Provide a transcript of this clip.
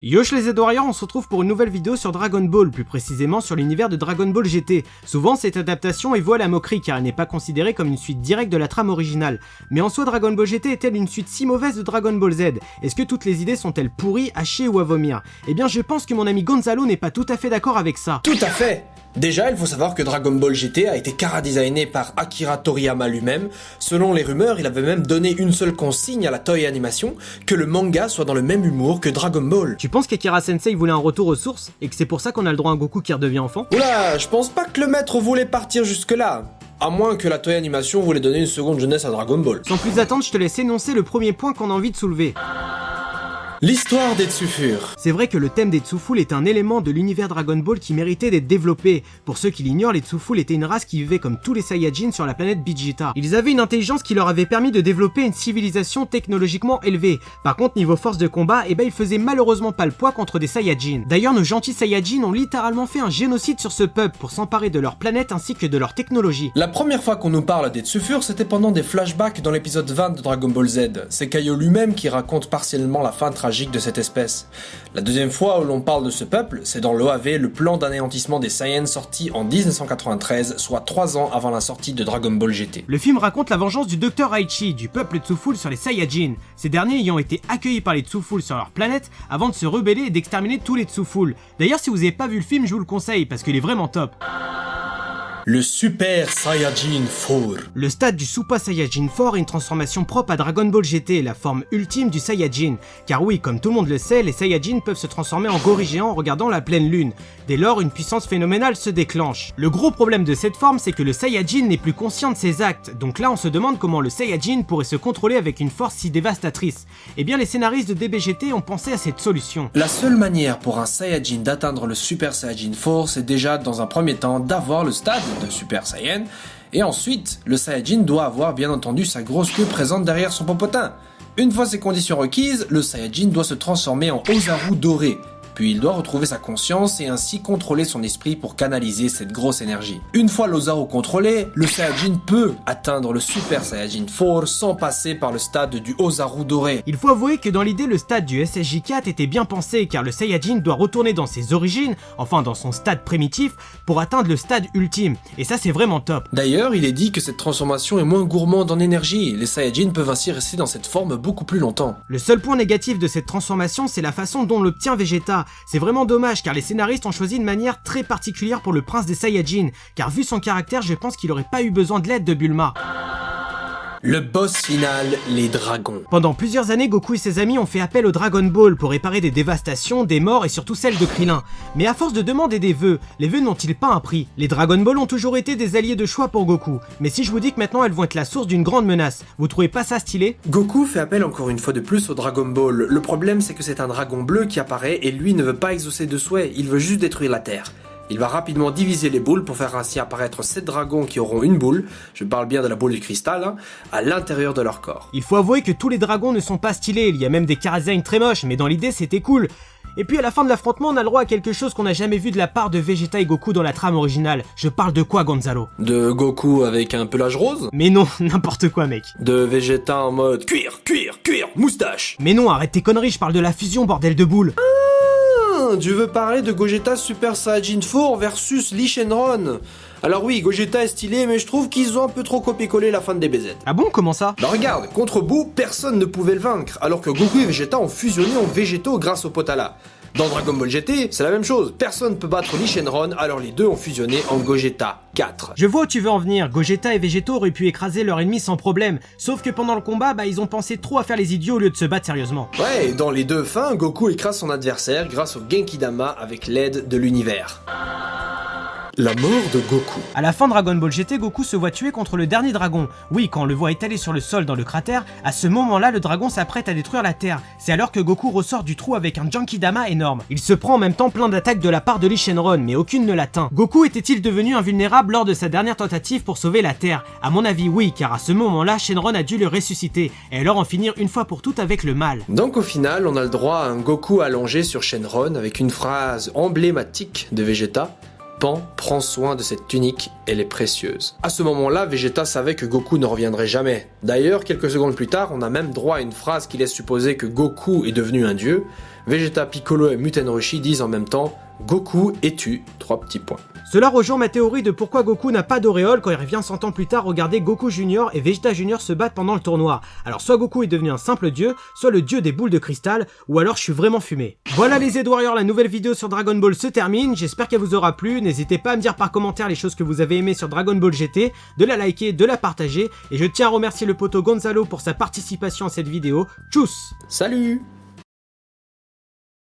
Yosh les Z-Warriors, on se retrouve pour une nouvelle vidéo sur Dragon Ball, plus précisément sur l'univers de Dragon Ball GT. Souvent cette adaptation est vouée à la moquerie car elle n'est pas considérée comme une suite directe de la trame originale. Mais en soi Dragon Ball GT est-elle une suite si mauvaise de Dragon Ball Z? Est-ce que toutes les idées sont-elles pourries, à chier ou à vomir? Eh bien je pense que mon ami Gonzalo n'est pas tout à fait d'accord avec ça. Tout à fait! Déjà, il faut savoir que Dragon Ball GT a été chara-designé par Akira Toriyama lui-même. Selon les rumeurs, il avait même donné une seule consigne à la Toei Animation, que le manga soit dans le même humour que Dragon Ball. Tu penses qu'Akira Sensei voulait un retour aux sources, et que c'est pour ça qu'on a le droit à un Goku qui redevient enfant? Oula, je pense pas que le maître voulait partir jusque-là. À moins que la Toei Animation voulait donner une seconde jeunesse à Dragon Ball. Sans plus attendre, je te laisse énoncer le premier point qu'on a envie de soulever. L'histoire des Tsufur. C'est vrai que le thème des Tsuful est un élément de l'univers Dragon Ball qui méritait d'être développé. Pour ceux qui l'ignorent, les Tsuful étaient une race qui vivait comme tous les Saiyajins sur la planète Vegeta. Ils avaient une intelligence qui leur avait permis de développer une civilisation technologiquement élevée. Par contre, niveau force de combat, ils faisaient malheureusement pas le poids contre des Saiyajins. D'ailleurs, nos gentils Saiyajins ont littéralement fait un génocide sur ce peuple pour s'emparer de leur planète ainsi que de leur technologie. La première fois qu'on nous parle des Tsufur, c'était pendant des flashbacks dans l'épisode 20 de Dragon Ball Z. C'est Kaio lui-même qui raconte partiellement la fin tragique de cette espèce. La deuxième fois où l'on parle de ce peuple, c'est dans l'OAV, le plan d'anéantissement des Saiyans sorti en 1993, soit 3 ans avant la sortie de Dragon Ball GT. Le film raconte la vengeance du Dr Aichi, du peuple Tsuful sur les Saiyajins, ces derniers ayant été accueillis par les Tsuful sur leur planète avant de se rebeller et d'exterminer tous les Tsuful. D'ailleurs, si vous n'avez pas vu le film, je vous le conseille parce qu'il est vraiment top. Le Super Saiyajin 4. Le stade du Super Saiyajin 4 est une transformation propre à Dragon Ball GT, la forme ultime du Saiyajin. Car oui, comme tout le monde le sait, les Saiyajins peuvent se transformer en gorille géant en regardant la pleine lune. Dès lors, une puissance phénoménale se déclenche. Le gros problème de cette forme, c'est que le Saiyajin n'est plus conscient de ses actes. Donc là, on se demande comment le Saiyajin pourrait se contrôler avec une force si dévastatrice. Eh bien, les scénaristes de DBGT ont pensé à cette solution. La seule manière pour un Saiyajin d'atteindre le Super Saiyajin 4, c'est déjà dans un premier temps d'avoir le stade de Super Saiyan, et ensuite, le Saiyajin doit avoir bien entendu sa grosse queue présente derrière son popotin. Une fois ces conditions requises, le Saiyajin doit se transformer en Ozaru doré, puis il doit retrouver sa conscience et ainsi contrôler son esprit pour canaliser cette grosse énergie. Une fois l'Ozaru contrôlé, le Saiyajin peut atteindre le Super Saiyajin 4 sans passer par le stade du Ozaru doré. Il faut avouer que dans l'idée, le stade du SSJ4 était bien pensé car le Saiyajin doit retourner dans ses origines, enfin dans son stade primitif, pour atteindre le stade ultime. Et ça c'est vraiment top. D'ailleurs, il est dit que cette transformation est moins gourmande en énergie. Les Saiyajins peuvent ainsi rester dans cette forme beaucoup plus longtemps. Le seul point négatif de cette transformation, c'est la façon dont l'obtient Vegeta. C'est vraiment dommage car les scénaristes ont choisi une manière très particulière pour le prince des Saiyajins, car vu son caractère, je pense qu'il aurait pas eu besoin de l'aide de Bulma. Le boss final, les dragons. Pendant plusieurs années, Goku et ses amis ont fait appel au Dragon Ball pour réparer des dévastations, des morts et surtout celles de Krillin. Mais à force de demander des vœux, les vœux n'ont-ils pas un prix? Les Dragon Ball ont toujours été des alliés de choix pour Goku. Mais si je vous dis que maintenant elles vont être la source d'une grande menace, vous trouvez pas ça stylé? Goku fait appel encore une fois de plus au Dragon Ball. Le problème c'est que c'est un dragon bleu qui apparaît et lui ne veut pas exaucer de souhaits, il veut juste détruire la Terre. Il va rapidement diviser les boules pour faire ainsi apparaître 7 dragons qui auront une boule, je parle bien de la boule du cristal, à l'intérieur de leur corps. Il faut avouer que tous les dragons ne sont pas stylés, il y a même des chara-designs très moches, mais dans l'idée c'était cool. Et puis à la fin de l'affrontement, on a le droit à quelque chose qu'on n'a jamais vu de la part de Vegeta et Goku dans la trame originale. Je parle de quoi, Gonzalo? De Goku avec un pelage rose? Mais non, n'importe quoi, mec. De Vegeta en mode cuir, moustache? Mais non, arrête tes conneries, je parle de la fusion, bordel de boule. Tu veux parler de Gogeta Super Saiyajin 4 versus Lee Shenron? Alors oui, Gogeta est stylé, mais je trouve qu'ils ont un peu trop copié-collé la fin de DBZ. Ah bon, comment ça? Bah regarde, contre Boo, personne ne pouvait le vaincre, alors que Goku et Vegeta ont fusionné en végétaux grâce au Potala. Dans Dragon Ball GT, c'est la même chose, personne ne peut battre Lee Shenron, alors les deux ont fusionné en Gogeta 4. Je vois où tu veux en venir, Gogeta et Végéto auraient pu écraser leur ennemi sans problème, sauf que pendant le combat, ils ont pensé trop à faire les idiots au lieu de se battre sérieusement. Ouais, et dans les deux fins, Goku écrase son adversaire grâce au Genkidama avec l'aide de l'univers. La mort de Goku. À la fin de Dragon Ball GT, Goku se voit tuer contre le dernier dragon. Oui, quand on le voit étalé sur le sol dans le cratère, à ce moment-là, le dragon s'apprête à détruire la Terre. C'est alors que Goku ressort du trou avec un Genkidama énorme. Il se prend en même temps plein d'attaques de la part de Lee Shenron, mais aucune ne l'atteint. Goku était-il devenu invulnérable lors de sa dernière tentative pour sauver la Terre? À mon avis, oui, car à ce moment-là, Shenron a dû le ressusciter, et alors en finir une fois pour toutes avec le mal. Donc au final, on a le droit à un Goku allongé sur Shenron avec une phrase emblématique de Vegeta. Pan prend soin de cette tunique, elle est précieuse. À ce moment-là, Vegeta savait que Goku ne reviendrait jamais. D'ailleurs, quelques secondes plus tard, on a même droit à une phrase qui laisse supposer que Goku est devenu un dieu. Vegeta, Piccolo et Muten Roshi disent en même temps « Goku, es-tu ?» 3 petits points. Cela rejoint ma théorie de pourquoi Goku n'a pas d'auréole quand il revient 100 ans plus tard regarder Goku Junior et Vegeta Junior se battre pendant le tournoi. Alors soit Goku est devenu un simple dieu, soit le dieu des boules de cristal, ou alors je suis vraiment fumé. Voilà les Z-Warriors, la nouvelle vidéo sur Dragon Ball se termine, j'espère qu'elle vous aura plu, n'hésitez pas à me dire par commentaire les choses que vous avez aimées sur Dragon Ball GT, de la liker, de la partager, et je tiens à remercier le poteau Gonzalo pour sa participation à cette vidéo. Tchuss! Salut!